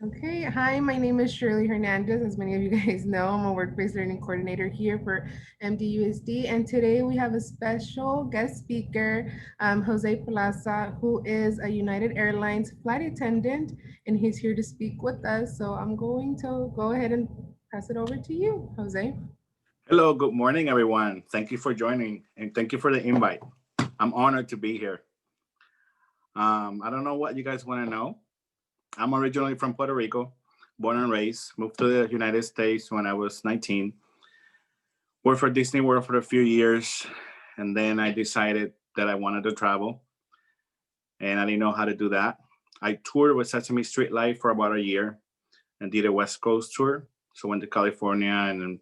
Okay, hi, my name is Shirley Hernandez. As many of you guys know, I'm a work-based learning coordinator here for MDUSD. And today we have a special guest speaker, Jose Plaza, who is a United Airlines flight attendant, and he's here to speak with us. So I'm going to go ahead and pass it over to you, Jose. Hello, good morning, everyone. Thank you for joining and thank you for the invite. I'm honored to be here. I don't know what you guys want to know. I'm originally from Puerto Rico, born and raised, moved to the United States when I was 19, worked for Disney World for a few years, and then I decided that I wanted to travel, and I didn't know how to do that. I toured with Sesame Street Live for about a year and did a West Coast tour. So went to California and a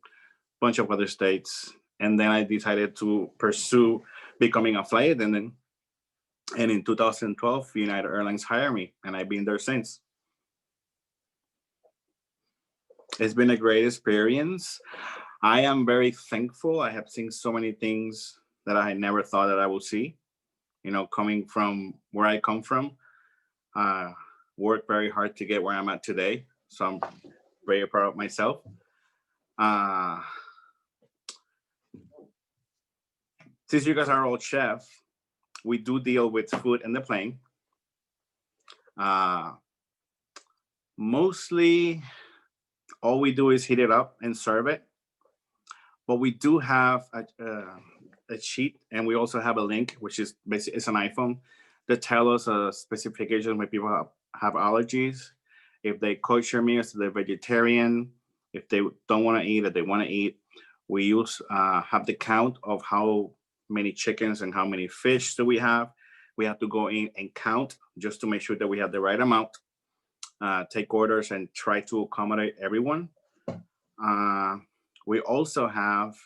bunch of other states. And then I decided to pursue becoming a flight attendant. And in 2012, United Airlines hired me, and I've been there since. It's been a great experience. I am very thankful. I have seen so many things that I never thought that I would see. You know, coming from where I come from, uh, worked very hard to get where I'm at today. So I'm very proud of myself. Uh, since you guys are all chefs, we do deal with food in the plane. Uh, Mostly, all we do is heat it up and serve it. But we do have a sheet, and we also have a link, which is basically it's an iPhone that tell us specifications when people have allergies, if they kosher meals, if they're vegetarian, if they don't want to eat, if they want to eat. We use have the count of how many chickens and how many fish do we have. We have to go in and count just to make sure that we have the right amount. Take orders and try to accommodate everyone. Uh, we also have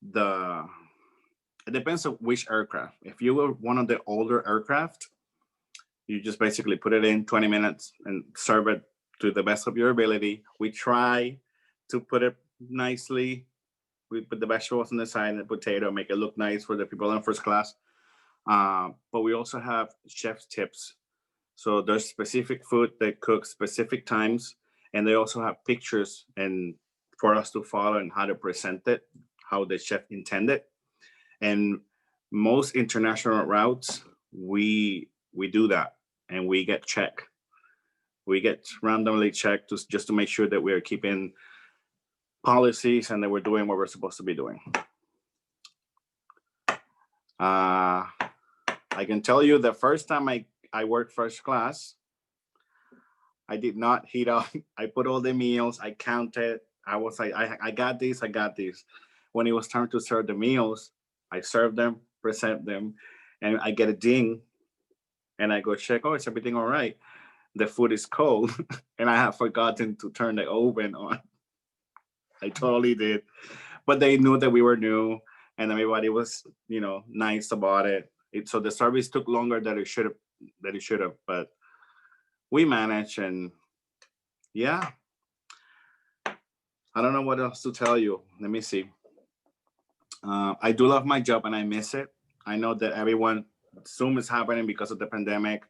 the it depends on which aircraft. If you were one of the older aircraft, you just basically put it in 20 minutes and serve it to the best of your ability. We try to put it nicely. We put the vegetables on the side and the potato, make it look nice for the people in first class. But we also have chef's tips. So there's specific food that cook specific times, and they also have pictures and for us to follow and how to present it, how the chef intended. And most international routes, we do that, and we get checked. We get randomly checked just to make sure that we are keeping policies and that we're doing what we're supposed to be doing. I can tell you the first time I worked first class, I did not heat up. I put all the meals, I counted. I was like, I got this, I got this. When it was time to serve the meals, I serve them, present them, and I get a ding and I go check, oh, is everything all right? The food is cold and I have forgotten to turn the oven on. I totally did. But they knew that we were new and everybody was, nice about it. So the service took longer than it should have, but we managed. And yeah, I don't know what else to tell you. Let me see. I do love my job and I miss it. I know that everyone, Zoom is happening because of the pandemic,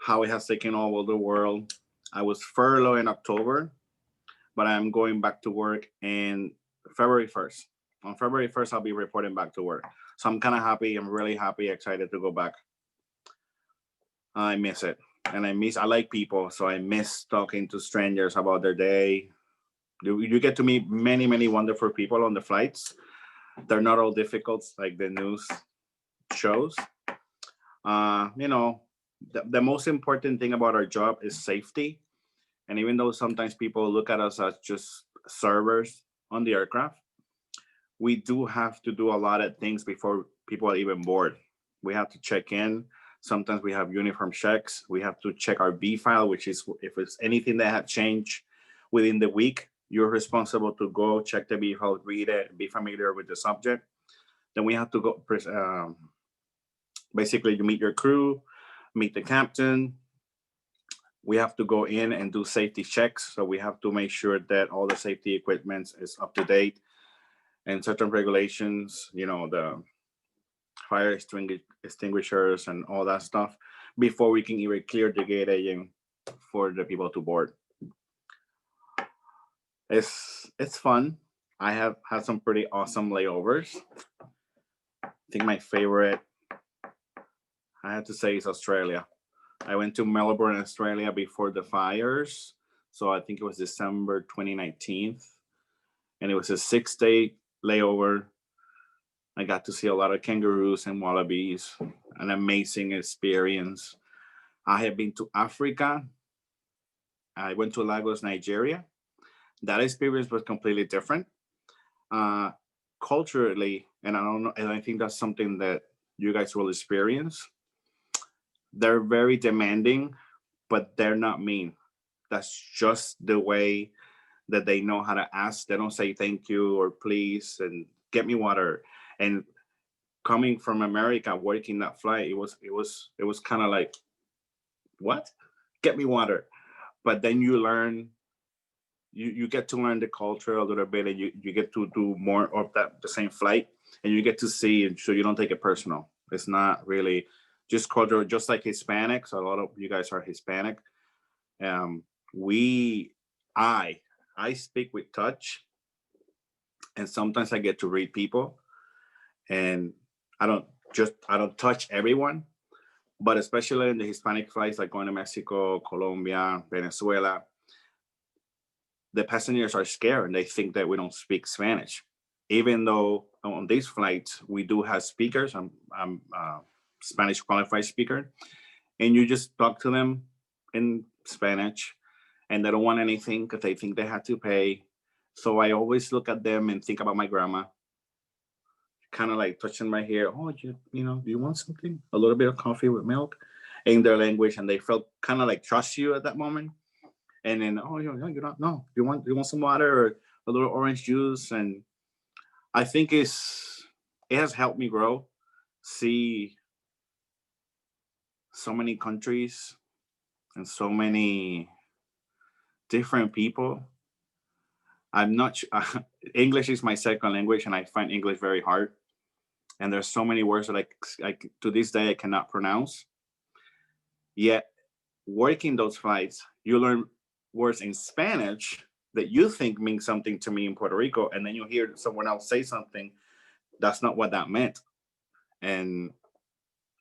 how it has taken over the world. I was furloughed in October, but I'm going back to work in February 1st. On February 1st, I'll be reporting back to work. So I'm kind of happy. I'm really happy, excited to go back. I miss it. And I like people. So I miss talking to strangers about their day. You get to meet many, many wonderful people on the flights. They're not all difficult like the news shows. Uh, you know, the most important thing about our job is safety. And even though sometimes people look at us as just servers on the aircraft, we do have to do a lot of things before people are even board. We have to check in. Sometimes we have uniform checks. We have to check our B file, which is if it's anything that have changed within the week, you're responsible to go check the B file, read it, be familiar with the subject. Then we have to go, basically, you meet your crew, meet the captain. We have to go in and do safety checks. So we have to make sure that all the safety equipment is up to date and certain regulations, the fire extinguishers and all that stuff before we can even clear the gate agent for the people to board. It's fun. I have had some pretty awesome layovers. I think my favorite, I have to say, is Australia. I went to Melbourne, Australia before the fires. So I think it was December 2019. And it was a 6-day layover. I got to see a lot of kangaroos and wallabies, an amazing experience. I have been to Africa. I went to Lagos, Nigeria. That experience was completely different. Culturally, and I don't know, and I think that's something that you guys will experience. They're very demanding, but they're not mean. That's just the way that they know how to ask. They don't say thank you or please and get me water. And coming from America, working that flight, it was kind of like, what? Get me water. But then you learn, you get to learn the culture a little bit, and you get to do more of that the same flight, and you get to see, and so you don't take it personal. It's not really just culture, just like Hispanics. A lot of you guys are Hispanic. We, I speak with touch, and sometimes I get to read people, and I don't touch everyone, but especially in the Hispanic flights, like going to Mexico, Colombia, Venezuela, the passengers are scared and they think that we don't speak Spanish, even though on these flights we do have speakers. I'm a Spanish qualified speaker, and you just talk to them in Spanish, and they don't want anything because they think they have to pay. So I always look at them and think about my grandma, kind of like touching my hair. Oh, do you want something? A little bit of coffee with milk, in their language, and they felt kind of like trust you at that moment. And then, oh, you don't know. You want some water or a little orange juice? And I think it has helped me grow, see so many countries and so many different people. I'm not English is my second language, and I find English very hard. And there's so many words that I to this day I cannot pronounce. Yet, working those flights, you learn words in Spanish that you think mean something to me in Puerto Rico, and then you hear someone else say something that's not what that meant. And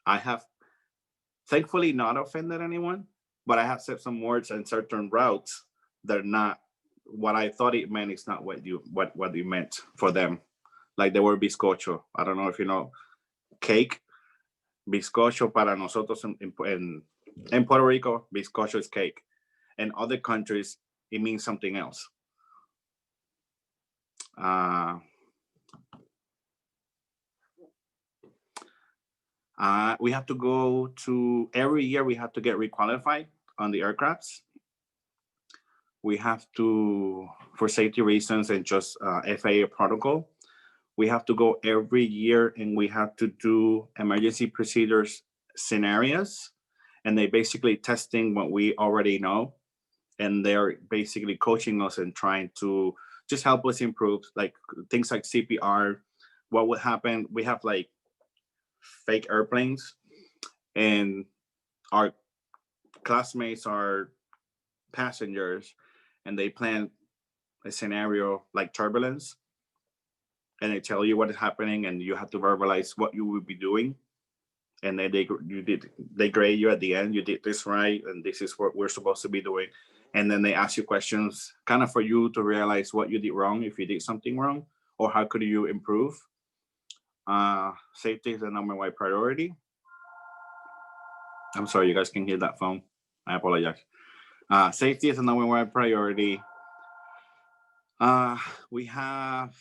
I have thankfully not offended anyone, but I have said some words in certain routes that are not what I thought it meant. It's not what you meant for them. Like the word bizcocho. I don't know if you know cake. Bizcocho para nosotros en Puerto Rico, bizcocho is cake. In other countries, it means something else. We have to go to every year. We have to get requalified on the aircrafts. We have to, for safety reasons and just FAA protocol, we have to go every year, and we have to do emergency procedures scenarios, and they basically testing what we already know, and they're basically coaching us and trying to just help us improve, like things like CPR. What would happen? We have like fake airplanes, and our classmates are passengers, and they plan a scenario like turbulence, and they tell you what is happening, and you have to verbalize what you will be doing, and then they grade you at the end. You did this right, and this is what we're supposed to be doing. And then they ask you questions kind of for you to realize what you did wrong, if you did something wrong, or how could you improve. Safety is the number one priority. I'm sorry, you guys can hear that phone. I apologize. Safety is the number one priority. We have,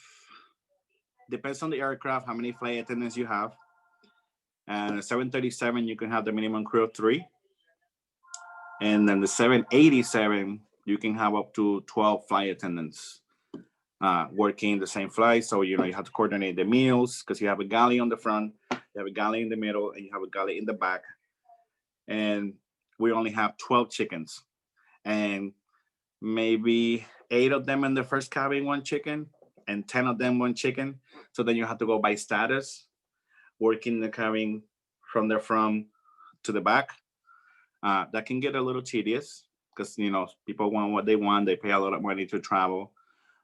depends on the aircraft, how many flight attendants you have. And a 737, you can have the minimum crew of 3. And then the 787, you can have up to 12 flight attendants working the same flight. So, you have to coordinate the meals, because you have a galley on the front, you have a galley in the middle, and you have a galley in the back. And we only have 12 chickens. And maybe 8 of them in the first cabin, 1 chicken, and 10 of them, 1 chicken. So then you have to go by status, working the cabin from the front to the back. That can get a little tedious. because people want what they want. They pay a lot of money to travel,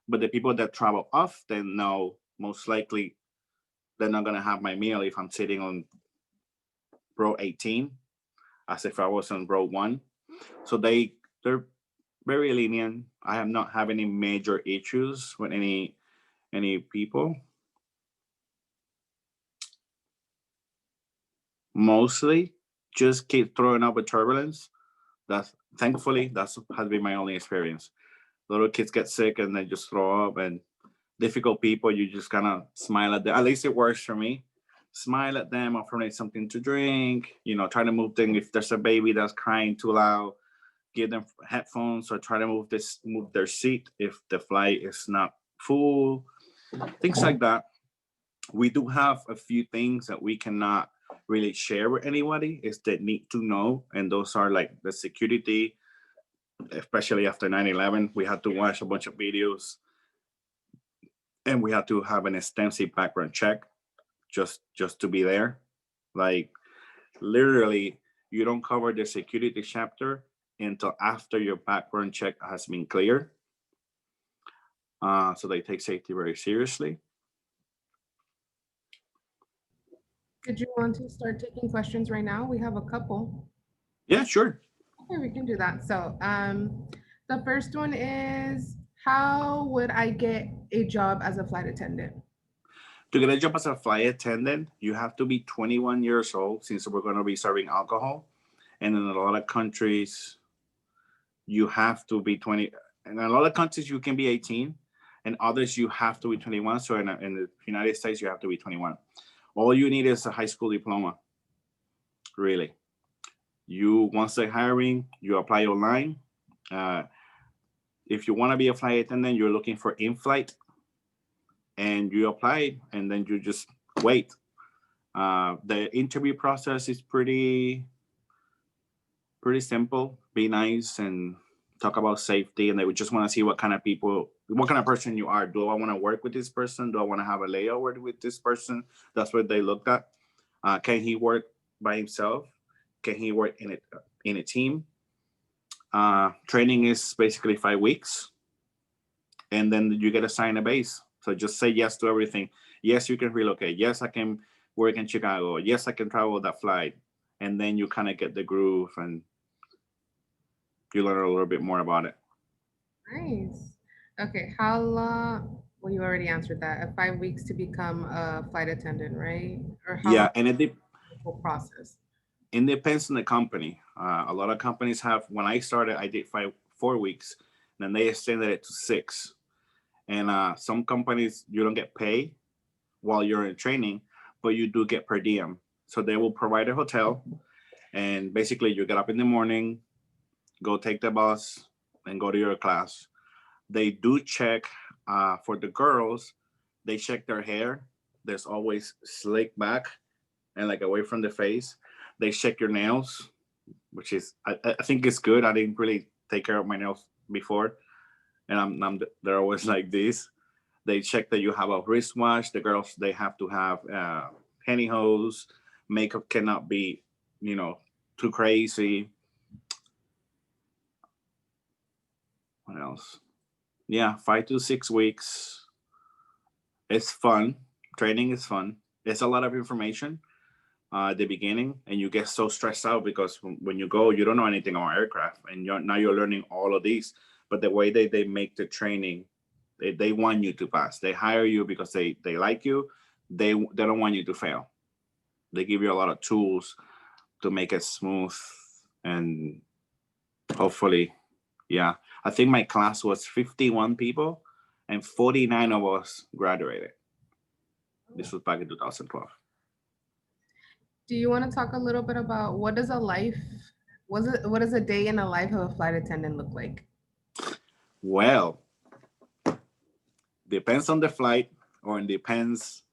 but the people that travel often know most likely they're not gonna have my meal if I'm sitting on row 18, as if I was on row 1. So they're very lenient. I have not had any major issues with any people. Mostly just keep throwing up with turbulence. That's thankfully that's has been my only experience. Little kids get sick and they just throw up, and difficult people you just kind of smile at them. At least it works for me. Smile at them, offer them something to drink. Try to move things. If there's a baby that's crying too loud, give them headphones or try to move their seat if the flight is not full. Things like that. We do have a few things that we cannot really share with anybody. Is that need to know, and those are like the security. Especially after 9/11, we had to watch a bunch of videos, and we had to have an extensive background check just to be there. Like literally, you don't cover the security chapter until after your background check has been cleared. So they take safety very seriously. Did you want to start taking questions right now? We have a couple. Yeah, sure. Okay, we can do that. So, the first one is, how would I get a job as a flight attendant? To get a job as a flight attendant, you have to be 21 years old since we're going to be serving alcohol. And in a lot of countries, you have to be 20. In a lot of countries, you can be 18. And others, you have to be 21. So in the United States, you have to be 21. All you need is a high school diploma, really. Once they're hiring, you apply online. Uh, if you want to be a flight attendant, you're looking for in-flight, and you apply, and then you just wait. The interview process is pretty simple. Be nice and talk about safety, and they would just want to see what kind of person you are. Do I want to work with this person? Do I want to have a layover with this person? That's what they looked at. Can he work by himself? Can he work in a team? Training is basically 5 weeks, and then you get assigned a base. So just say yes to everything. Yes, you can relocate. Yes, I can work in Chicago. Yes, I can travel that flight. And then you kind of get the groove and you learn a little bit more about it. Nice. Okay, how long? Well, you already answered that. 5 weeks to become a flight attendant, right? Or how long Yeah, and is the whole process? it depends on the company. A lot of companies have. When I started, I did 4 weeks, then they extended it to 6. And some companies you don't get paid while you're in training, but you do get per diem. So they will provide a hotel, and basically you get up in the morning, go take the bus, and go to your class. They do check for the girls. They check their hair. There's always slick back and like away from the face. They check your nails, which is I think it's good. I didn't really take care of my nails before, and they're always like this. They check that you have a wristwatch. The girls they have to have pantyhose. Makeup cannot be, too crazy. What else? Yeah, 5 to 6 weeks. It's fun. Training is fun. It's a lot of information at the beginning, and you get so stressed out because when you go, you don't know anything about aircraft, and now you're learning all of these. But the way they make the training, they want you to pass. They hire you because they like you. They don't want you to fail. They give you a lot of tools to make it smooth, and hopefully, yeah. I think my class was 51 people, and 49 of us graduated. This was back in 2012. Do you want to talk a little bit about what does a day in the life of a flight attendant look like? Well, depends on the flight, or it depends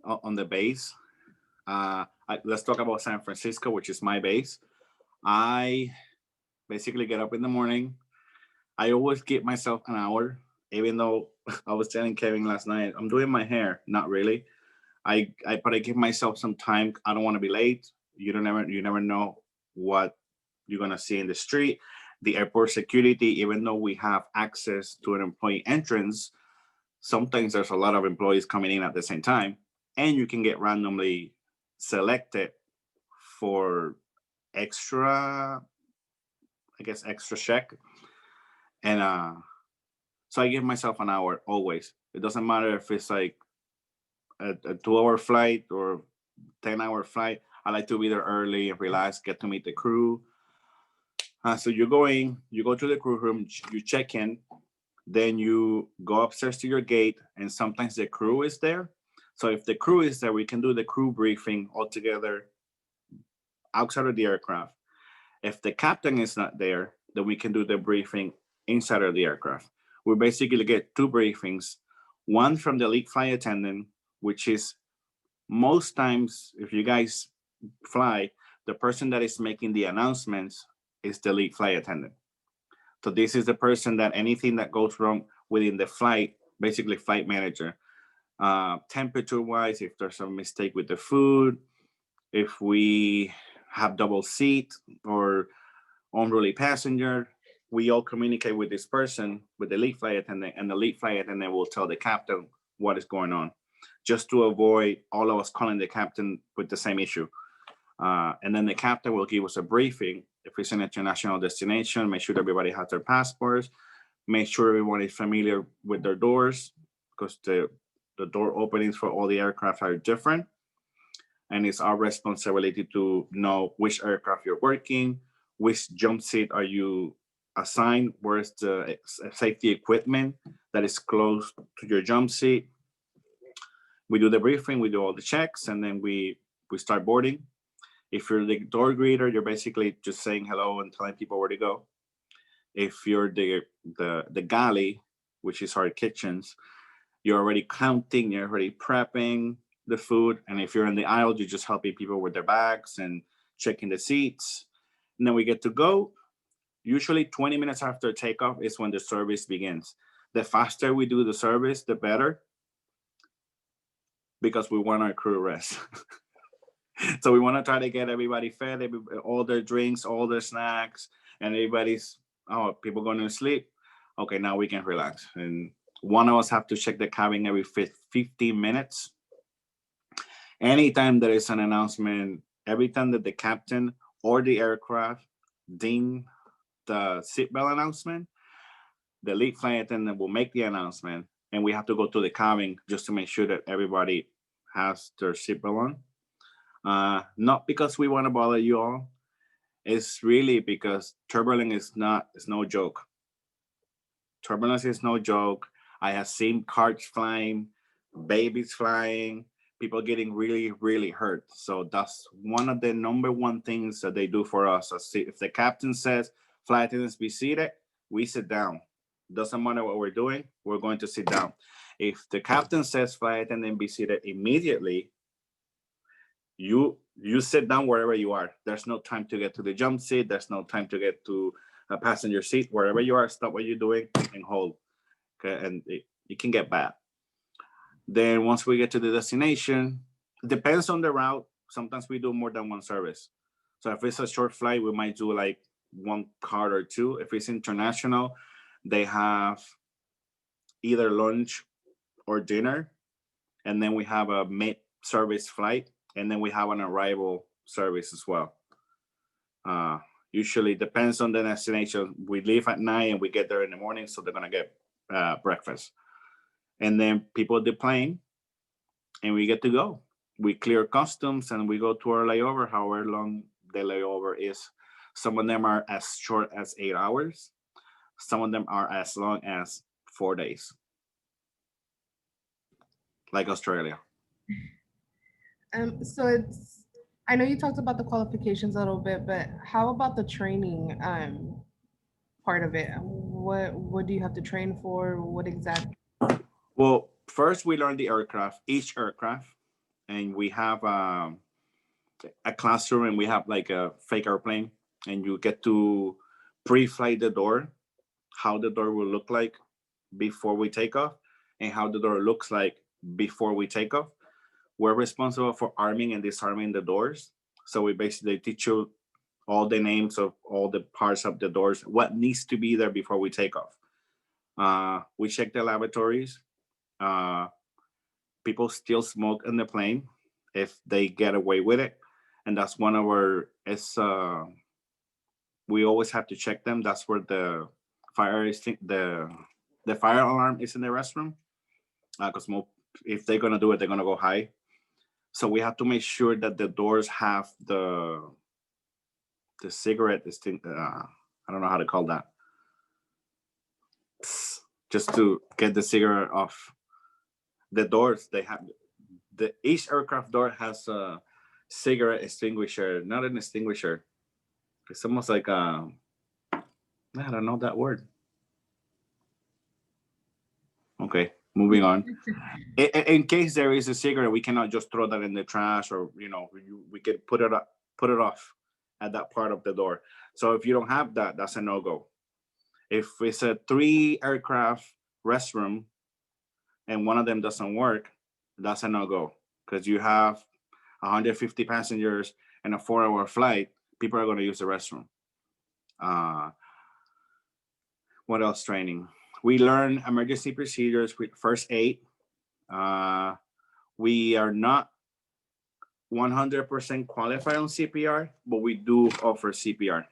on the base. Let's talk about San Francisco, which is my base. I basically get up in the morning. I always give myself an hour, even though I was telling Kevin last night, I'm doing my hair. Not really. But I give myself some time. I don't want to be late. You never know what you're gonna see in the street. The airport security, even though we have access to an employee entrance, sometimes there's a lot of employees coming in at the same time, and you can get randomly selected for extra, I guess, extra check. And so I give myself an hour always. It doesn't matter if it's like a 2 hour flight or 10-hour flight. I like to be there early and relax, get to meet the crew. So you go to the crew room, you check in, then you go upstairs to your gate, and sometimes the crew is there. So if the crew is there, we can do the crew briefing all together outside of the aircraft. If the captain is not there, then we can do the briefing inside of the aircraft. We basically get two briefings, one from the lead flight attendant, which is most times, if you guys fly, the person that is making the announcements is the lead flight attendant. So this is the person that anything that goes wrong within the flight, basically flight manager, temperature wise, if there's a mistake with the food, if we have double seat or unruly passenger, we all communicate with this person, with the lead flight attendant, and the lead flight attendant will tell the captain what is going on, just to avoid all of us calling the captain with the same issue. And then the captain will give us a briefing. If it's an international destination, make sure everybody has their passports, make sure everyone is familiar with their doors, because the door openings for all the aircraft are different. And it's our responsibility to know which aircraft you're working, which jump seat are you assigned, where's the safety equipment that is close to your jump seat. We do the briefing, we do all the checks, and then we start boarding. If you're the door greeter, you're basically just saying hello and telling people where to go. If you're the galley, which is our kitchens, you're already counting, you're already prepping the food. And if you're in the aisle, you're just helping people with their bags and checking the seats. And then we get to go. Usually 20 minutes after takeoff is when the service begins. The faster we do the service, the better, because we want our crew rest. So we want to try to get everybody fed, all their drinks, all their snacks, and everybody's, people going to sleep. Okay, now we can relax. And one of us have to check the cabin every 15 minutes. Anytime there is an announcement, every time that the captain or the aircraft ding the seatbelt announcement, the lead flight attendant will make the announcement, and we have to go to the cabin just to make sure that everybody has their seatbelt on. Not because we want to bother you all. It's really because turbulence is no joke. Turbulence is no joke. I have seen carts flying, babies flying, people getting really, really hurt. So that's one of the number one things that they do for us. If the captain says, flight attendants be seated, we sit down. Doesn't matter what we're doing, we're going to sit down. If the captain says, flight attendant be seated immediately, you sit down wherever you are. There's no time to get to the jump seat. There's no time to get to a passenger seat. Wherever you are, stop what you're doing and hold. Okay, and it can get bad. Then once we get to the destination, it depends on the route. Sometimes we do more than one service. So if it's a short flight, we might do like one card or two. If it's international, they have either lunch or dinner. And then we have a mid-service flight. And then we have an arrival service as well. Usually depends on the destination. We leave at night and we get there in the morning, so they're gonna get breakfast. And then people deplane and we get to go. We clear customs and we go to our layover, however long the layover is. Some of them are as short as 8 hours. Some of them are as long as 4 days, like Australia. So I know you talked about the qualifications a little bit, but how about the training part of it? What do you have to train for? What exactly? Well, first we learn the aircraft, each aircraft, and we have a classroom, and we have like a fake airplane, and you get to pre-flight the door, how the door will look like before we take off, and how the door looks like before we take off. We're responsible for arming and disarming the doors. So we basically teach you all the names of all the parts of the doors, what needs to be there before we take off. We check the lavatories. People still smoke in the plane if they get away with it, and that's one of our. We always have to check them. That's where the fire is. The fire alarm is in the restroom. Because if they're gonna do it, they're gonna go high. So we have to make sure that the doors have the cigarette thing. I don't know how to call that. Just to get the cigarette off. The doors they have. Each aircraft door has a cigarette extinguisher, not an extinguisher. It's almost like I don't know that word. Okay, moving on. In case there is a cigarette, we cannot just throw that in the trash, or we could put it off at that part of the door. So if you don't have that, that's a no-go. If it's a 3 aircraft restroom and one of them doesn't work, that's a no-go, because you have 150 passengers and a 4-hour flight. People are going to use the restroom. What else training? We learn emergency procedures with first aid. We are not 100% qualified on CPR, but we do offer CPR.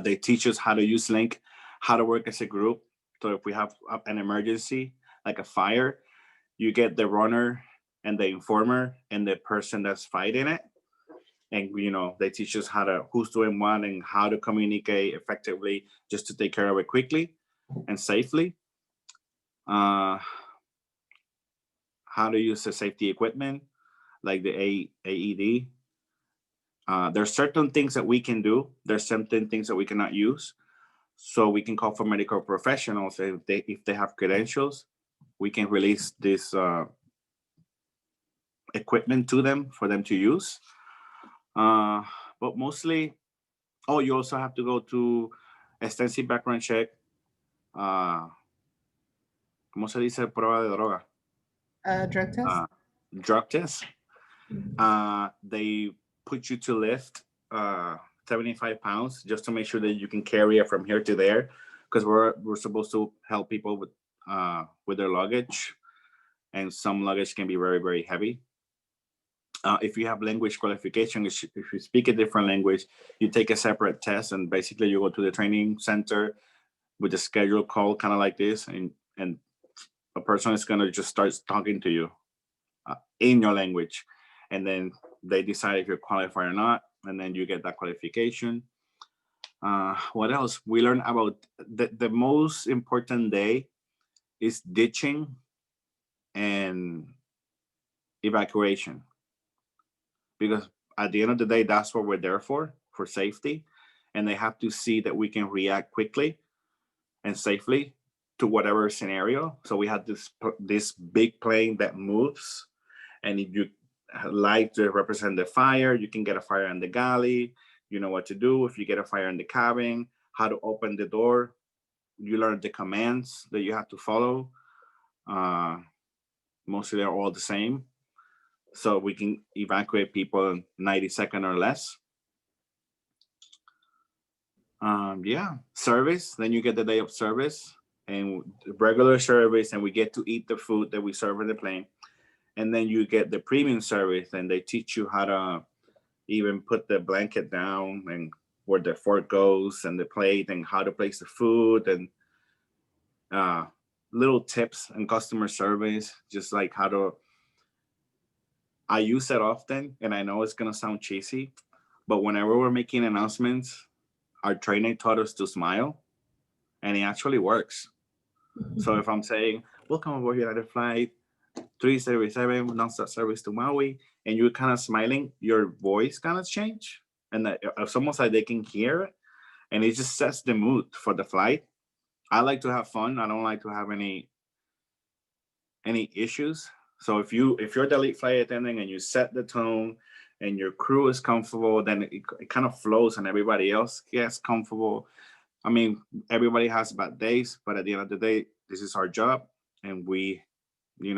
They teach us how to use Link, how to work as a group. So if we have an emergency, like a fire, you get the runner and the informer and the person that's fighting it. And, they teach us who's doing what and how to communicate effectively just to take care of it quickly and safely. How to use the safety equipment, like the AED. There's certain things that we can do. There's certain things that we cannot use. So we can call for medical professionals. If they have credentials, we can release this equipment to them for them to use. But mostly, you also have to go to extensive background check. ¿Cómo se dice prueba de droga? Drug test. Drug test. They put you to lift 75 pounds just to make sure that you can carry it from here to there, because we're supposed to help people with their luggage, and some luggage can be very, very heavy. If you have language qualification, if you speak a different language, you take a separate test, and basically you go to the training center with a scheduled call, kind of like this, and a person is going to just start talking to you in your language, and then they decide if you're qualified or not, and then you get that qualification. What else? We learn about the most important day is ditching and evacuation, because at the end of the day, that's what we're there for safety, and they have to see that we can react quickly and safely to whatever scenario. So we had this big plane that moves, and if you like to represent the fire, you can get a fire in the galley. You know what to do. If you get a fire in the cabin, how to open the door. You learn the commands that you have to follow. Mostly they're all the same. So we can evacuate people in 90 seconds or less. Service. Then you get the day of service and regular service, and we get to eat the food that we serve in the plane. And then you get the premium service, and they teach you how to even put the blanket down and where the fork goes and the plate and how to place the food, and little tips and customer service, just like how to. I use that often, and I know it's going to sound cheesy, but whenever we're making announcements, our trainer taught us to smile, and it actually works. So if I'm saying, welcome aboard United Flight 377, non-stop service to Maui, and you're kind of smiling, your voice kind of change, and it's almost like they can hear it, and it just sets the mood for the flight. I like to have fun. I don't like to have any issues. So if you're the lead flight attendant and you set the tone and your crew is comfortable, then it kind of flows and everybody else gets comfortable. I mean, everybody has bad days, but at the end of the day, this is our job, and we, you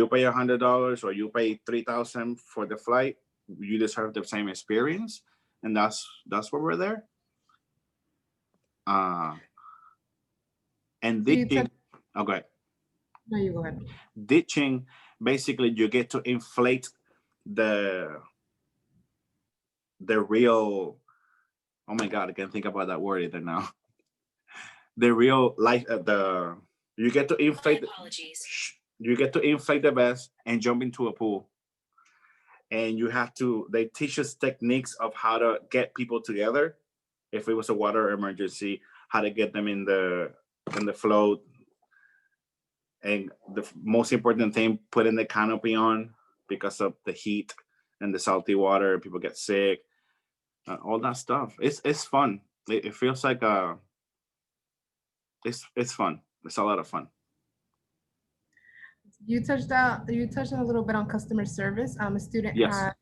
pay $100 or you pay $3,000 for the flight, you deserve the same experience, and that's why we're there. Uh, and So you ditching, touched, okay, no, you go ahead. ditching, basically you get to inflate the real. Oh my God, I can't think about that word either now. The real life, the you get to inflate. You get to inflate the vest and jump into a pool, and you have to. They teach us techniques of how to get people together. If it was a water emergency, how to get them in the float, and the most important thing, putting the canopy on because of the heat and the salty water. People get sick. All that stuff. It's fun. It feels like it's fun. It's a lot of fun. You touched on a little bit on customer service. A student Yes, had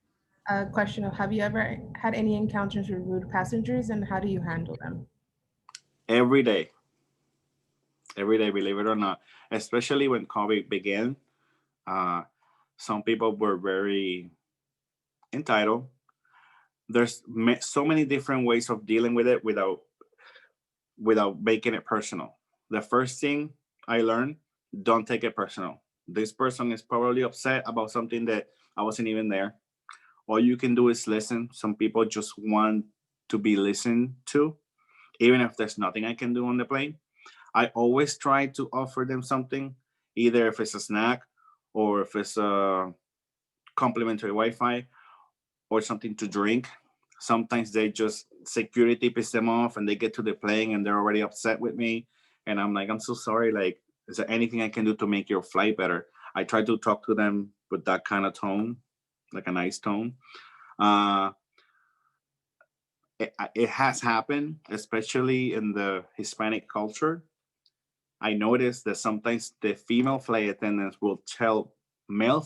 a question of, have you ever had any encounters with rude passengers and how do you handle them? every day, every day. Believe it or not, especially when COVID began, uh, some people were very entitled. There's so many different ways of dealing with it without making it personal. The first thing I learned: don't take it personal. This person is probably upset about something that I wasn't even there. All you can do is listen. Some people just want to be listened to, even if there's nothing I can do on the plane. I always try to offer them something, either if it's a snack or if it's a complimentary Wi-Fi or something to drink. Sometimes they just security piss them off and they get to the plane and they're already upset with me. And I'm like, I'm so sorry. Like, is there anything I can do to make your flight better? I try to talk to them with that kind of tone, like a nice tone. Uh, it has happened, especially in the Hispanic culture. I noticed that sometimes the female flight attendants will tell male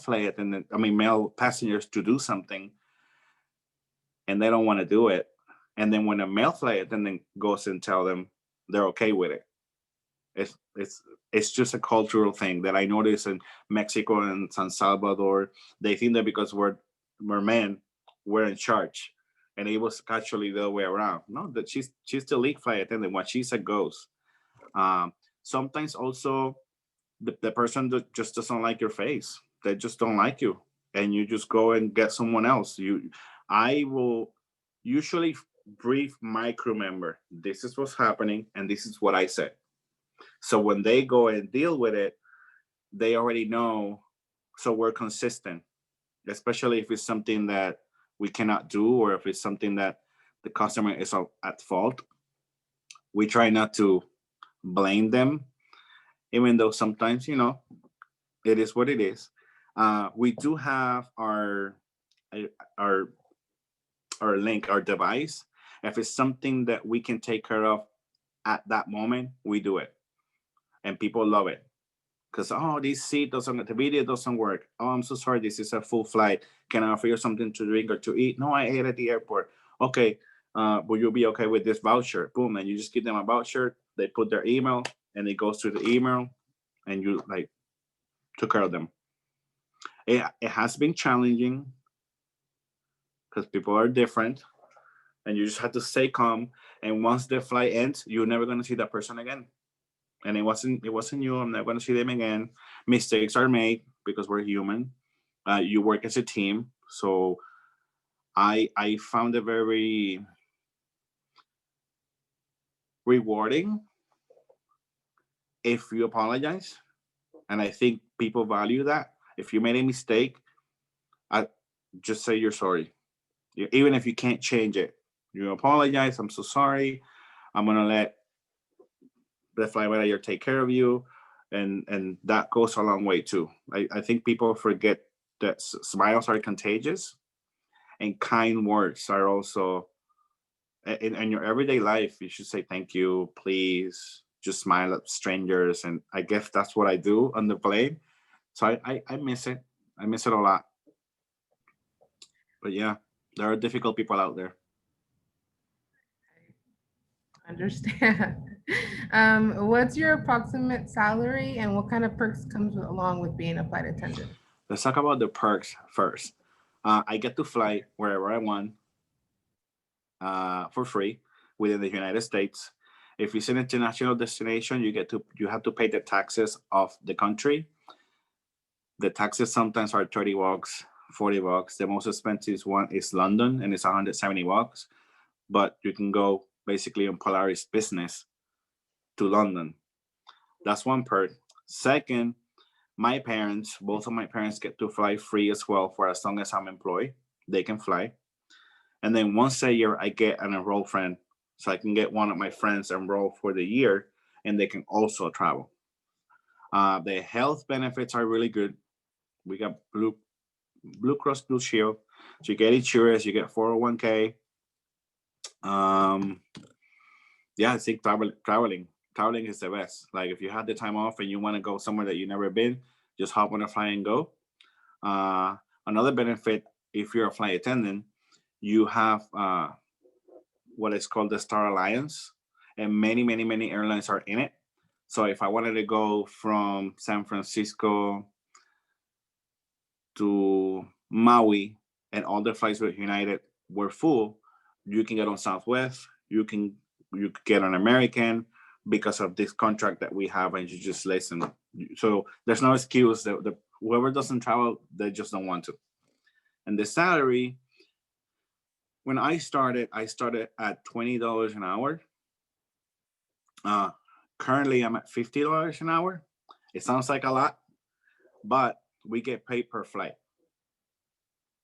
passengers to do something, and they don't want to do it. And then when a male flight attendant goes and tell them, they're okay with it. It's it's it's just a cultural thing that I notice in Mexico and San Salvador. They think that because we're men, we're in charge, and it was actually the other way around. No, that she's the lead flight attendant. What she said goes. Sometimes also the person that just doesn't like your face. They just don't like you, and you just go and get someone else. I will usually brief my crew member. This is what's happening, and this is what I said. So when they go and deal with it, they already know. So we're consistent, especially if it's something that we cannot do, or if it's something that the customer is at fault. We try not to blame them, even though sometimes it is what it is. We do have our link, our device. If it's something that we can take care of at that moment, we do it, and people love it because this seat doesn't, the video doesn't work. Oh, I'm so sorry. This is a full flight. Can I offer you something to drink or to eat? No, I ate at the airport. Okay, will you be okay with this voucher? Boom, and you just give them a voucher. They put their email, and it goes to the email, and you like took care of them. It has been challenging because people are different, and you just have to stay calm. And once the flight ends, you're never gonna see that person again. And it wasn't you. I'm not gonna see them again. Mistakes are made because we're human. You work as a team, so I found it very rewarding if you apologize, and I think people value that. If you made a mistake, I just say you're sorry. Even if you can't change it, you apologize. I'm so sorry. I'm gonna let the flight manager take care of you, and that goes a long way too. I think people forget that smiles are contagious, and kind words are also in your everyday life. You should say thank you, please. Just smile at strangers, and I guess that's what I do on the plane. So I miss it. I miss it a lot. But yeah, there are difficult people out there. Understand. What's your approximate salary and what kind of perks comes along with being a flight attendant? Let's talk about the perks first. I get to fly wherever I want. for free within the United States. If it's an international destination, you have to pay the taxes of the country. The taxes sometimes are $30, $40. The most expensive one is London, and it's $170. But you can go basically on Polaris business to London. That's one part. Second, my parents, both of my parents, get to fly free as well for as long as I'm employed. They can fly. And then once a year, I get an enrolled friend. So I can get one of my friends enrolled for the year, and they can also travel. The health benefits are really good. We got Blue Cross Blue Shield. So you get insurance, you get 401k. Yeah, I think traveling is the best. Like if you had the time off and you want to go somewhere that you never been, just hop on a flight and go. Another benefit, if you're a flight attendant, you have what is called the Star Alliance, and many airlines are in it. So if I wanted to go from San Francisco to Maui and all the flights with United were full, you can get on Southwest. You could get on American because of this contract that we have, and you just listen. So there's no excuse. Whoever doesn't travel, they just don't want to. And the salary, when I started at $20 an hour. Currently, I'm at $50 an hour. It sounds like a lot, but we get paid per flight.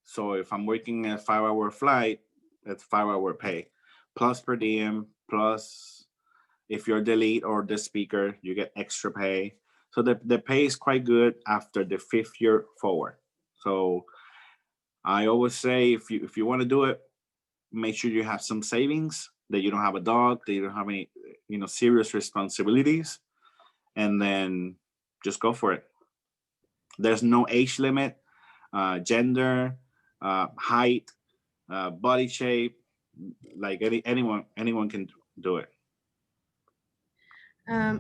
So if I'm working a 5-hour flight, that's 5-hour pay, plus per diem, plus if you're the lead or the speaker, you get extra pay. So the pay is quite good after the 5th year forward. So I always say if you want to do it, make sure you have some savings, that you don't have a dog, that you don't have any serious responsibilities, and then just go for it. There's no age limit, gender, height, body shape. Like anyone can do it.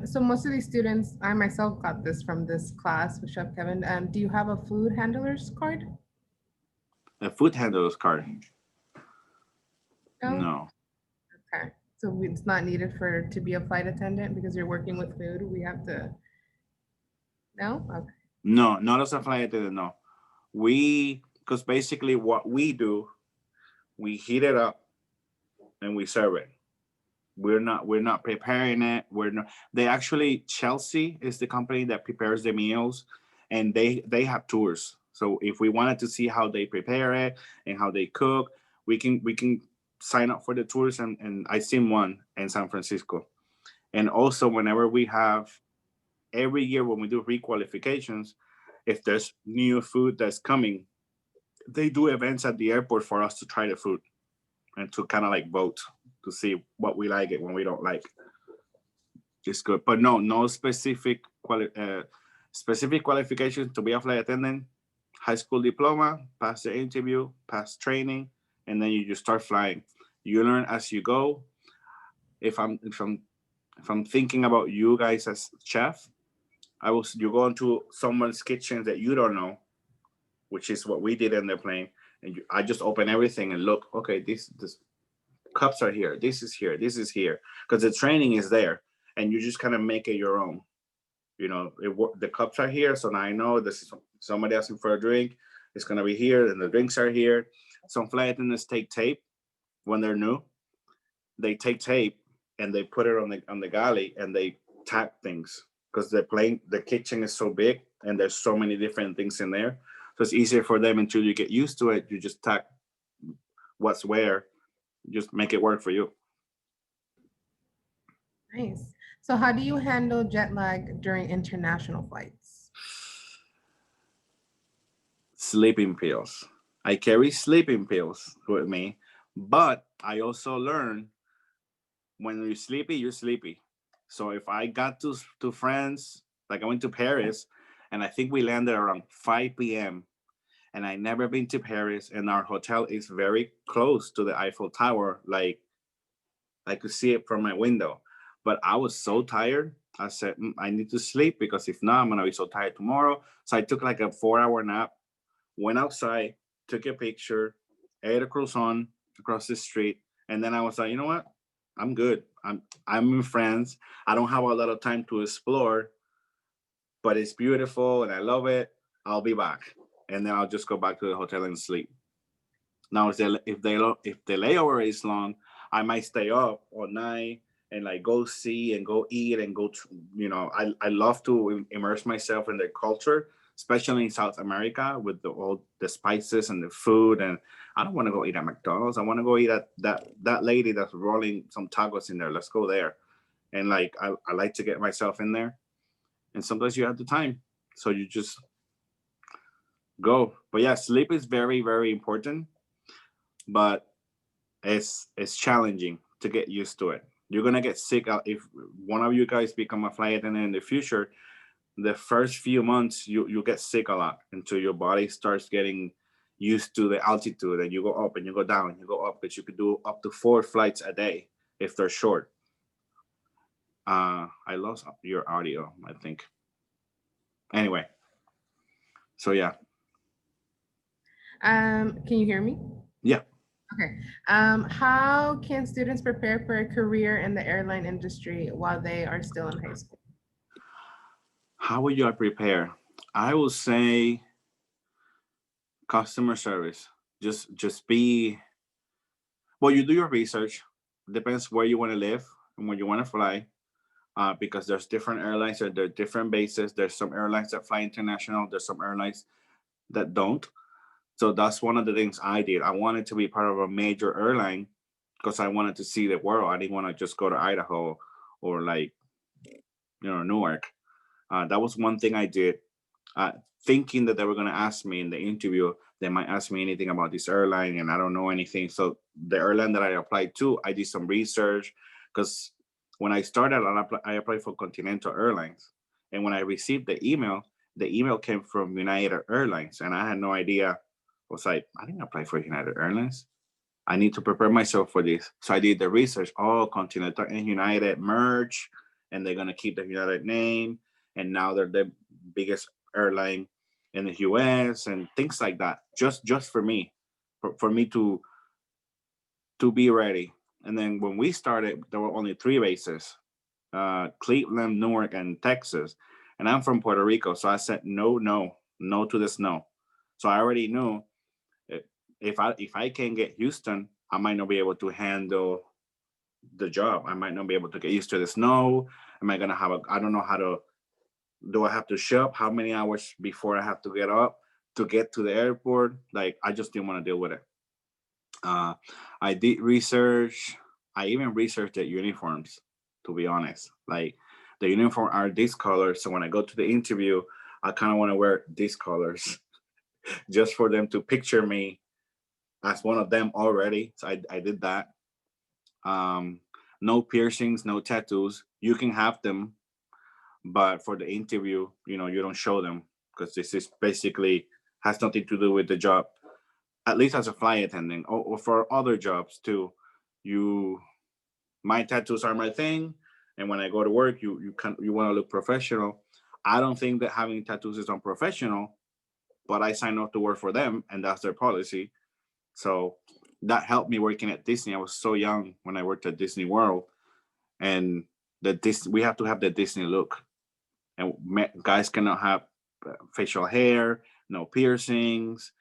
So most of these students, I myself got this from this class with Chef Kevin. Do you have a food handler's card? A food handler's card? No. No. Okay. So it's not needed to be a flight attendant because you're working with food. We have to. No. Okay. No, not as a flight attendant. No, because basically what we do, we heat it up and we serve it. We're not preparing it. They actually, Chelsea is the company that prepares the meals, and they have tours. So if we wanted to see how they prepare it and how they cook, we can sign up for the tours, and I seen one in San Francisco. And also whenever we have, every year when we do requalifications, if there's new food that's coming, they do events at the airport for us to try the food and to kind of like vote to see what we like it when we don't like. It's good, but no specific qualifications to be a flight attendant. High school diploma, pass the interview, pass training, and then you just start flying. You learn as you go. If I'm thinking about you guys as chef, you go into someone's kitchen that you don't know, which is what we did in the plane, and I just open everything and look. Okay, this cups are here. This is here. This is here, because the training is there, and you just kind of make it your own. The cups are here, so now I know this is somebody asking for a drink. It's gonna be here, and the drinks are here. Some flight attendants take tape when they're new. They take tape and they put it on the galley, and they tag things, because the kitchen is so big and there's so many different things in there. So it's easier for them until you get used to it. You just tag what's where, just make it work for you. Nice. So how do you handle jet lag during international flights? Sleeping pills. I carry sleeping pills with me, but I also learn, when you're sleepy, you're sleepy. So if I got to France, like I went to Paris, and I think we landed around 5 p.m. and I never been to Paris, and our hotel is very close to the Eiffel Tower. Like I could see it from my window, but I was so tired. I said, I need to sleep, because if not, I'm gonna be so tired tomorrow. So I took like a 4-hour nap, went outside, took a picture, ate a croissant across the street, And then I was like, you know what? I'm good. I'm in France. I don't have a lot of time to explore, but it's beautiful and I love it. I'll be back. And then I'll just go back to the hotel and sleep. Now, if the layover is long, I might stay up all night and like go see and go eat and go to, I love to immerse myself in their culture, especially in South America with all the spices and the food. And I don't want to go eat at McDonald's. I want to go eat at that lady that's rolling some tacos in there. Let's go there. And like I like to get myself in there. And sometimes you have the time, so you just go. But yeah, sleep is very, very important, but it's challenging to get used to it. You're gonna get sick if one of you guys become a flight attendant in the future. The first few months you get sick a lot until your body starts getting used to the altitude, and you go up and you go down, you go up, because you could do up to 4 flights a day if they're short. I lost your audio, I think. Anyway, so yeah. Can you hear me? Yeah. Okay. How can students prepare for a career in the airline industry while they are still in high school? How would you prepare? I would say customer service. Just be, well, you do your research. Depends where you want to live and where you want to fly. Because there's different airlines or there are different bases. There's some airlines that fly international. There's some airlines that don't. So that's one of the things I did. I wanted to be part of a major airline because I wanted to see the world. I didn't want to just go to Idaho or like, Newark. That was one thing I did. Uh, Thinking that they were going to ask me in the interview, they might ask me anything about this airline and I don't know anything. So the airline that I applied to, I did some research because when I started, I applied for Continental Airlines. And when I received the email came from United Airlines. And I had no idea. I was like, I didn't apply for United Airlines. I need to prepare myself for this. So I did the research. Oh, Continental and United merge, and they're gonna keep the United name, and now they're the biggest airline in the U.S. and things like that. Just for me, for me to be ready. And then when we started, there were only 3 bases: Cleveland, Newark, and Texas. And I'm from Puerto Rico, so I said no, no, no to the snow. So I already knew if I can get Houston, I might not be able to handle the job. I might not be able to get used to the snow. Am I gonna have I don't know how to, do I have to show up? How many hours before I have to get up to get to the airport? Like I just didn't want to deal with it. Uh, I did research. I even researched the uniforms, to be honest. Like the uniform are these colors. So when I go to the interview, I kind of want to wear these colors just for them to picture me as one of them already. So I did that. Um, no piercings, no tattoos. You can have them, but for the interview, you don't show them because this is basically has nothing to do with the job. At least as a flight attendant, or for other jobs too. You, my tattoos are my thing, and when I go to work, you want to look professional. I don't think that having tattoos is unprofessional, but I signed up to work for them, and that's their policy. So that helped me working at Disney. I was so young when I worked at Disney World, and we have to have the Disney look, and guys cannot have facial hair, no piercings.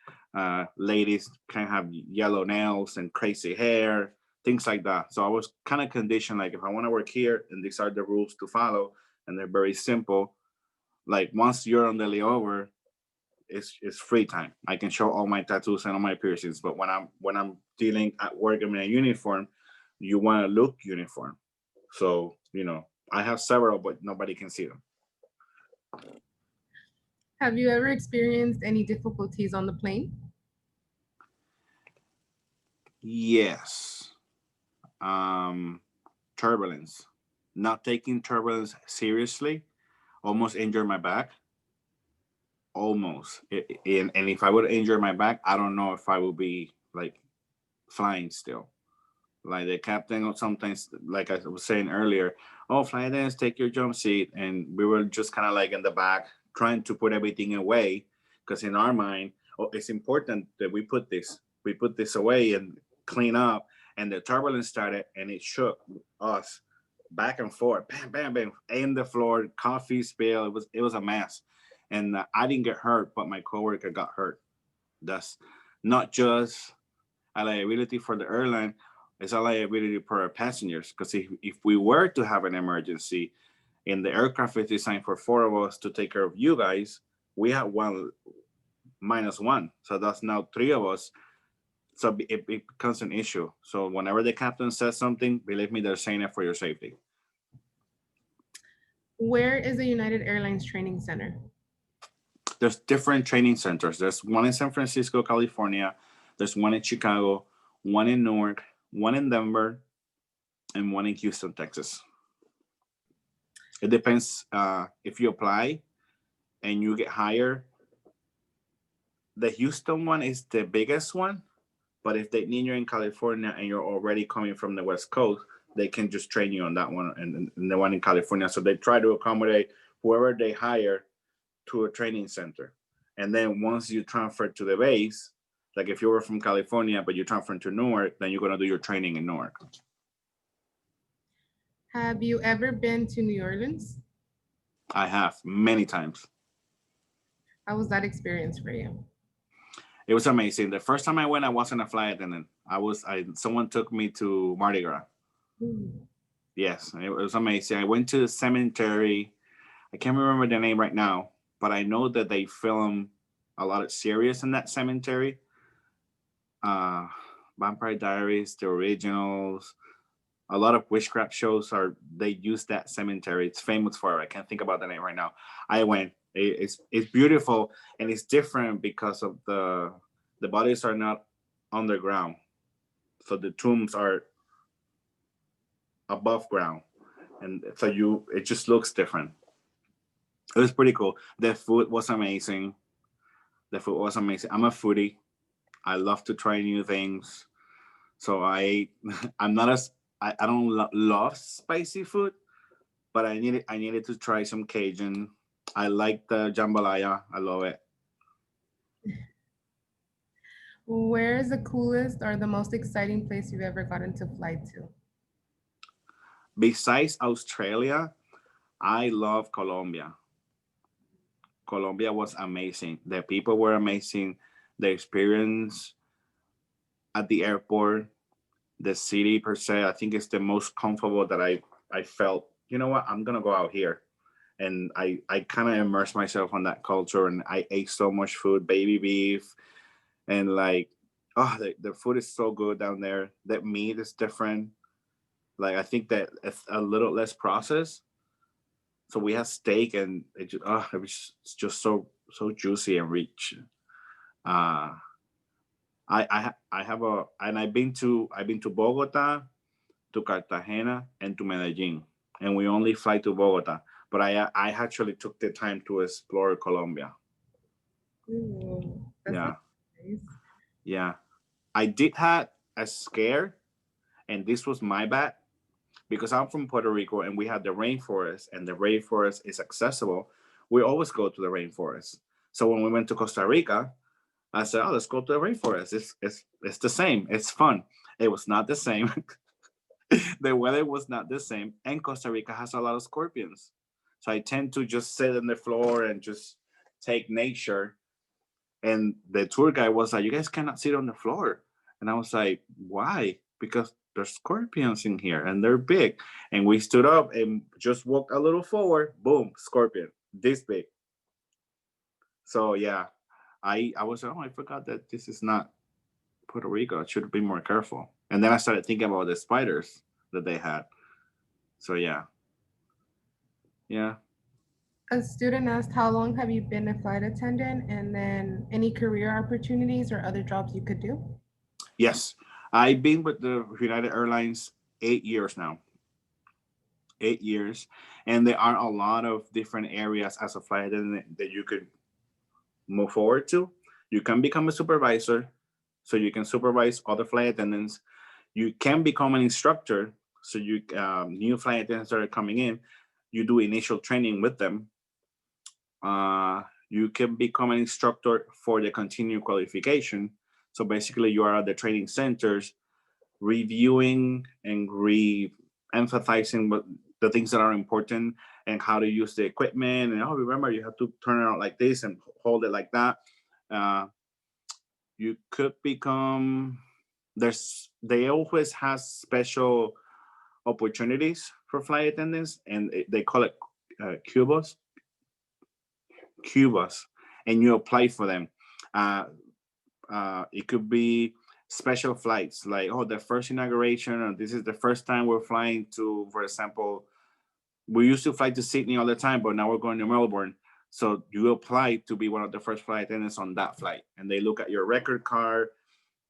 Ladies can have yellow nails and crazy hair, things like that. So I was kind of conditioned, like if I want to work here, and these are the rules to follow, and they're very simple. Like once you're on the layover, it's free time. I can show all my tattoos and all my piercings. But when I'm dealing at work, I'm in a uniform. You want to look uniform. So I have several, but nobody can see them. Have you ever experienced any difficulties on the plane? Yes. Turbulence. Not taking turbulence seriously. Almost injured my back. Almost. And if I would injure my back, I don't know if I would be like flying still. Like the captain sometimes, like I was saying earlier, oh, flight attendants, take your jump seat. And we were just kind of like in the back trying to put everything away because in our mind, oh, it's important that we put this away and clean up. and the turbulence started, and it shook us back and forth, bam, bam, bam, in the floor, coffee spill. It was a mess, and I didn't get hurt, but my coworker got hurt. That's not just a liability for the airline; it's a liability for our passengers. Because if we were to have an emergency, and the aircraft is designed for four of us to take care of you guys, we have one minus one, so that's now three of us. So it becomes an issue. So whenever the captain says something, believe me, they're saying it for your safety. Where is the United Airlines Training Center? There's different training centers. There's one in San Francisco, California. There's one in Chicago, one in Newark, one in Denver, and one in Houston, Texas. It depends if you apply and you get hired. The Houston one is the biggest one, but if they need you in California and you're already coming from the West Coast, they can just train you on that one and the one in California. So they try to accommodate whoever they hire to a training center. And then once you transfer to the base, like if you were from California, but you transfer to Newark, then you're going to do your training in Newark. Have you ever been to New Orleans? I have many times. How was that experience for you? It was amazing. The first time I went, I wasn't a flight attendant. Someone took me to Mardi Gras. Ooh. Yes, it was amazing. I went to the cemetery. I can't remember the name right now, but I know that they film a lot of series in that cemetery. Vampire Diaries, the originals, a lot of witchcraft shows they use that cemetery. It's famous for it. I can't think about the name right now. I went. It's beautiful, and it's different because of the bodies are not underground, so the tombs are above ground, and so it just looks different. It was pretty cool. The food was amazing. I'm a foodie. I love to try new things. So I'm not as I don't love spicy food, but I needed to try some Cajun. I like the jambalaya. I love it. Where is the coolest or the most exciting place you've ever gotten to fly to? Besides Australia, I love Colombia. Colombia was amazing. The people were amazing. The experience at the airport, the city per se, I think it's the most comfortable that I felt. You know what? I'm gonna go out here, and I kind of immersed myself on that culture, and I ate so much food, baby beef, and like, oh, the food is so good down there. That meat is different. Like I think that it's a little less processed. So we had steak, and it was just so juicy and rich. Uh, I have and I've been to Bogota, to Cartagena, and to Medellin, and we only fly to Bogota. But I actually took the time to explore Colombia. Ooh, that's Yeah, nice. yeah. I did have a scare, and this was my bad because I'm from Puerto Rico, and we have the rainforest, and the rainforest is accessible. We always go to the rainforest. So when we went to Costa Rica, I said, "Oh, let's go to the rainforest. It's the same. It's fun." It was not the same. The weather was not the same, and Costa Rica has a lot of scorpions. So I tend to just sit on the floor and just take nature. And the tour guide was like, "You guys cannot sit on the floor." And I was like, "Why?" Because there's scorpions in here and they're big. And we stood up and just walked a little forward. Boom, scorpion, this big. So yeah, I was like, "Oh, I forgot that this is not Puerto Rico. I should be more careful." And then I started thinking about the spiders that they had. So yeah, yeah. A student asked, how long have you been a flight attendant? And then any career opportunities or other jobs you could do? Yes, I've been with the United Airlines 8 years now. 8 years, and there are a lot of different areas as a flight attendant that you could move forward to. You can become a supervisor, so you can supervise other flight attendants. You can become an instructor, so you new flight attendants that are coming in, you do initial training with them. You can become an instructor for the continued qualification. So basically, you are at the training centers reviewing and re-emphasizing what the things that are important and how to use the equipment. And remember, you have to turn it out like this and hold it like that. Uh, you could become they always has special opportunities for flight attendants, and they call it cubos, and you apply for them. Uh, it could be special flights, like the first inauguration, or this is the first time we're flying to, for example, we used to fly to Sydney all the time, but now we're going to Melbourne. So you apply to be one of the first flight attendants on that flight, and they look at your record card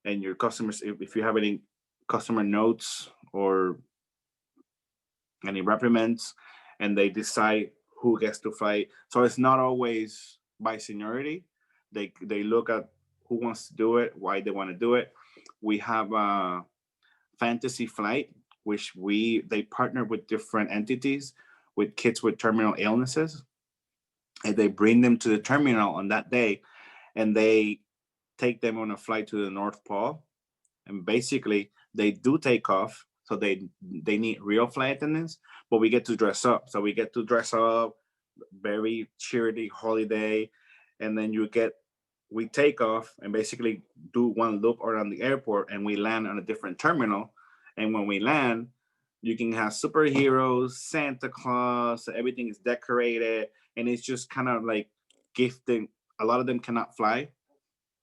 and your customers, if you have any customer notes or any reprimands, and they decide who gets to fly. So it's not always by seniority. They look at who wants to do it, why they want to do it. We have a fantasy flight, which they partner with different entities with kids with terminal illnesses, and they bring them to the terminal on that day, and they take them on a flight to the North Pole, and basically they do take off. So they need real flight attendants, but we get to dress up. So we get to dress up, very cheery holiday, and then we take off and basically do one loop around the airport, and we land on a different terminal. And when we land, you can have superheroes, Santa Claus, everything is decorated, and it's just kind of like gifting. A lot of them cannot fly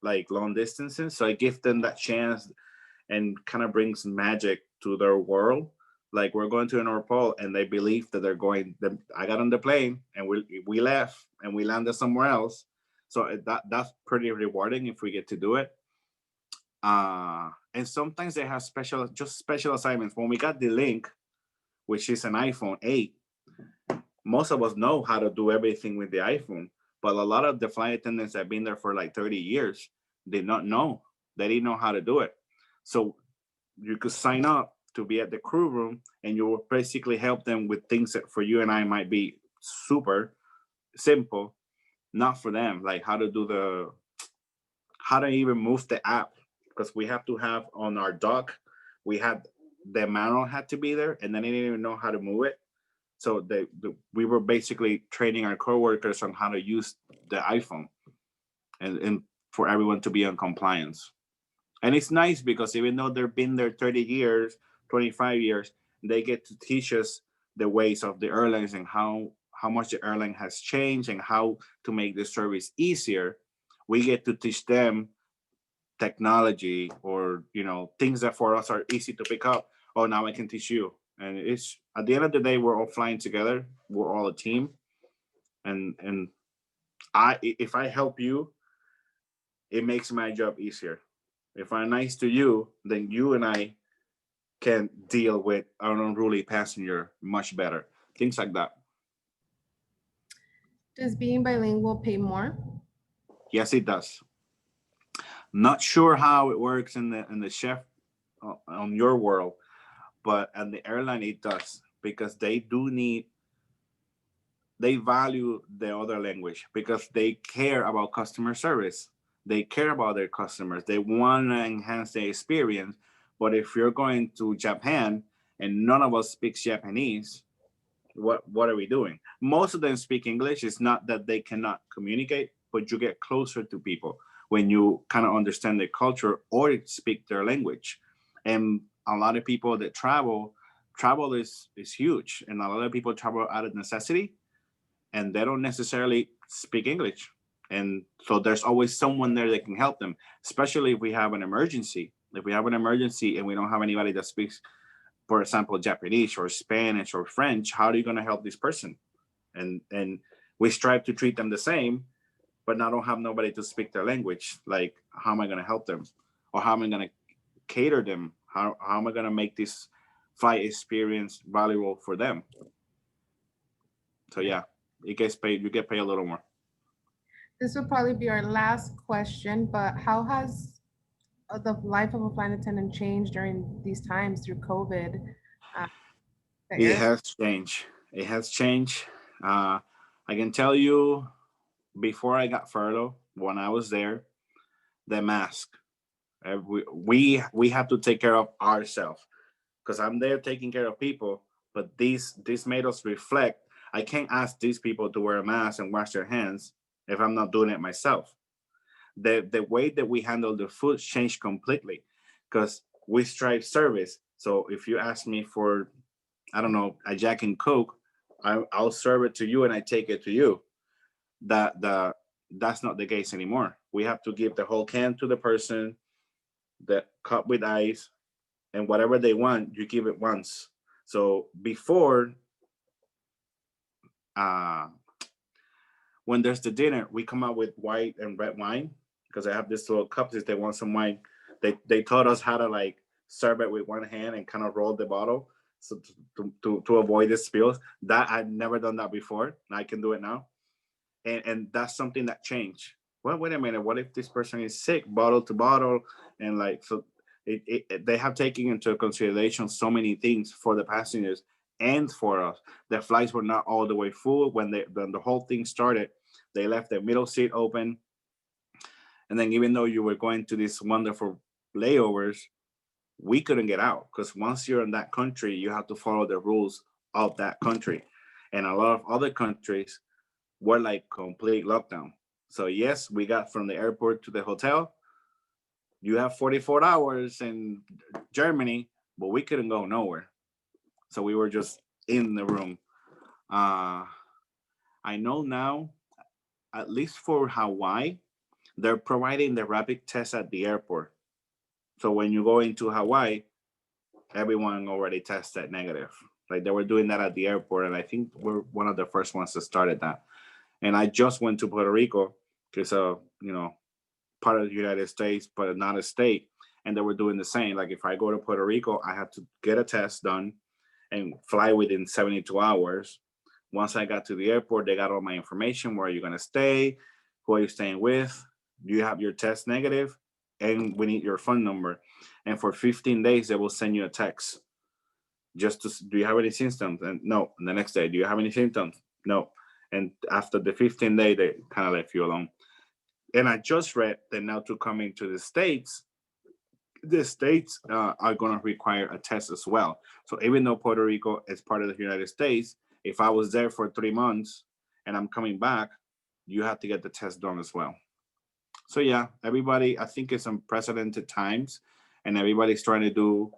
like long distances, so I give them that chance and kind of brings magic to their world. Like we're going to the North Pole, and they believe that they're going. I got on the plane, and we left, and we landed somewhere else. So that's pretty rewarding if we get to do it. And sometimes they have special assignments. When we got the Link, which is an iPhone 8, most of us know how to do everything with the iPhone. But a lot of the flight attendants that have been there for like 30 years did not know. They didn't know how to do it. So you could sign up to be at the crew room, and you will basically help them with things that for you and I might be super simple, not for them, like how to even move the app, because we have to have on our dock, the manual had to be there, and then they didn't even know how to move it. So we were basically training our coworkers on how to use the iPhone, and for everyone to be in compliance. And it's nice because even though they've been there 30 years, 25 years, they get to teach us the ways of the airlines and how much the airline has changed and how to make the service easier. We get to teach them technology, or things that for us are easy to pick up. Oh, now I can teach you. And it's at the end of the day, we're all flying together. We're all a team. And if I help you, it makes my job easier. If I'm nice to you, then you and I can deal with an unruly passenger much better. Things like that. Does being bilingual pay more? Yes, it does. Not sure how it works in the chef on your world, but at the airline it does, because they value the other language because they care about customer service. They care about their customers. They want to enhance their experience. But if you're going to Japan and none of us speaks Japanese, what are we doing? Most of them speak English. It's not that they cannot communicate, but you get closer to people when you kind of understand their culture or speak their language. And a lot of people that travel is huge, and a lot of people travel out of necessity, and they don't necessarily speak English. And so there's always someone there that can help them, especially if we have an emergency. If we have an emergency and we don't have anybody that speaks, for example, Japanese or Spanish or French, how are you going to help this person? And we strive to treat them the same, but now don't have nobody to speak their language. Like, how am I going to help them? Or how am I going to cater them? How am I going to make this flight experience valuable for them? So yeah, it gets paid. You get paid a little more. This will probably be our last question, but how has the life of a flight attendant changed during these times through COVID? Uh, It has changed. It has changed. I can tell you, before I got furloughed, when I was there, the mask. We have to take care of ourselves because I'm there taking care of people, but this made us reflect. I can't ask these people to wear a mask and wash their hands if I'm not doing it myself. The way that we handle the food changed completely because we strive service. So if you ask me for, I don't know, a Jack and Coke, I'll serve it to you and I take it to you. That's not the case anymore. We have to give the whole can to the person, the cup with ice, and whatever they want, you give it once. So before, uh, when there's the dinner, we come out with white and red wine because I have this little cups. If they want some wine, they taught us how to like serve it with one hand and kind of roll the bottle so to avoid the spills. That I've never done that before. I can do it now, and that's something that changed. Well, wait a minute. What if this person is sick, bottle to bottle, and like so? They have taken into consideration so many things for the passengers and for us. The flights were not all the way full when the whole thing started. They left the middle seat open, and then even though you were going to these wonderful layovers, we couldn't get out because once you're in that country, you have to follow the rules of that country, and a lot of other countries were like complete lockdown. So yes, we got from the airport to the hotel. You have 44 hours in Germany, but we couldn't go nowhere. So we were just in the room. Uh, I know now, at least for Hawaii, they're providing the rapid test at the airport. So when you go into Hawaii, everyone already tested negative. Like they were doing that at the airport, and I think we're one of the first ones that started that. And I just went to Puerto Rico because part of the United States, but not a state. And they were doing the same. Like if I go to Puerto Rico, I have to get a test done and fly within 72 hours. Once I got to the airport, they got all my information. Where are you going to stay? Who are you staying with? Do you have your test negative? And we need your phone number. And for 15 days, they will send you a text. Just to, do you have any symptoms? And no. And the next day, do you have any symptoms? No. And after the 15th day, they kind of left you alone. And I just read that now to come into the states are going to require a test as well. So even though Puerto Rico is part of the United States, if I was there for 3 months and I'm coming back, you have to get the test done as well. So yeah, everybody, I think it's unprecedented times, and everybody's trying to do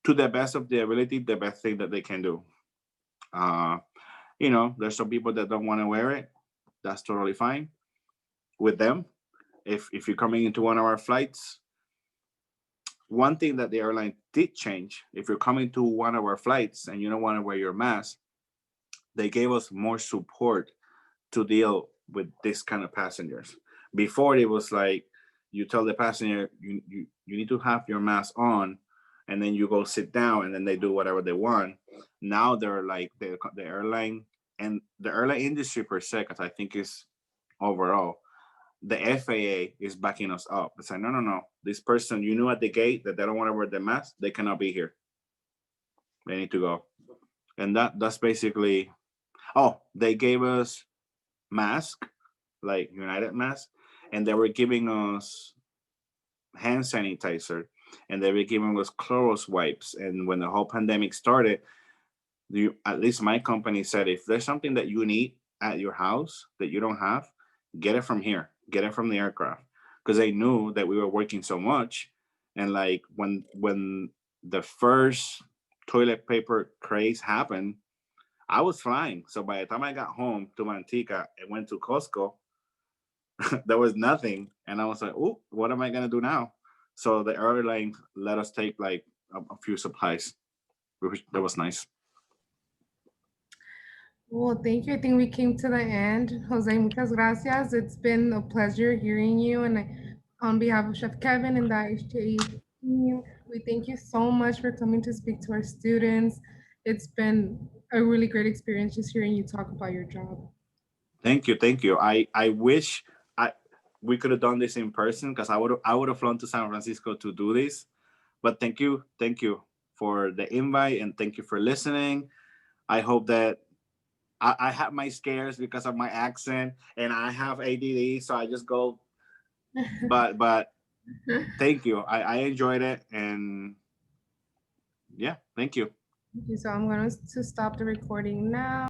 to the best of their ability the best thing that they can do. Uh, there's some people that don't want to wear it. That's totally fine with them. If you're coming into one of our flights, one thing that the airline did change, if you're coming to one of our flights and you don't want to wear your mask, they gave us more support to deal with this kind of passengers. Before it was like you tell the passenger you need to have your mask on, and then you go sit down, and then they do whatever they want. Now they're like the airline and the airline industry per se, because I think is overall the FAA is backing us up. It's like, no. This person you knew at the gate that they don't want to wear the mask, they cannot be here. They need to go. And that's basically, oh, they gave us mask, like United mask, and they were giving us hand sanitizer, and they were giving us Clorox wipes. And when the whole pandemic started, at least my company said, if there's something that you need at your house that you don't have, get it from here, get it from the aircraft, because they knew that we were working so much. And like when the first toilet paper craze happened, I was flying. So by the time I got home to Manteca and went to Costco, there was nothing, and I was like, oh, what am I gonna do now? So the airline let us take like a few supplies, which that was nice. Well, thank you. I think we came to the end. Jose, muchas gracias. It's been a pleasure hearing you. And on behalf of Chef Kevin and the IHTA team, we thank you so much for coming to speak to our students. It's been a really great experience just hearing you talk about your job. Thank you. I wish I we could have done this in person because I would have flown to San Francisco to do this. But thank you for the invite, and thank you for listening. I hope that I have my scares because of my accent, and I have ADD, so I just go but thank you. I enjoyed it, and yeah, thank you. Okay, so I'm going to stop the recording now.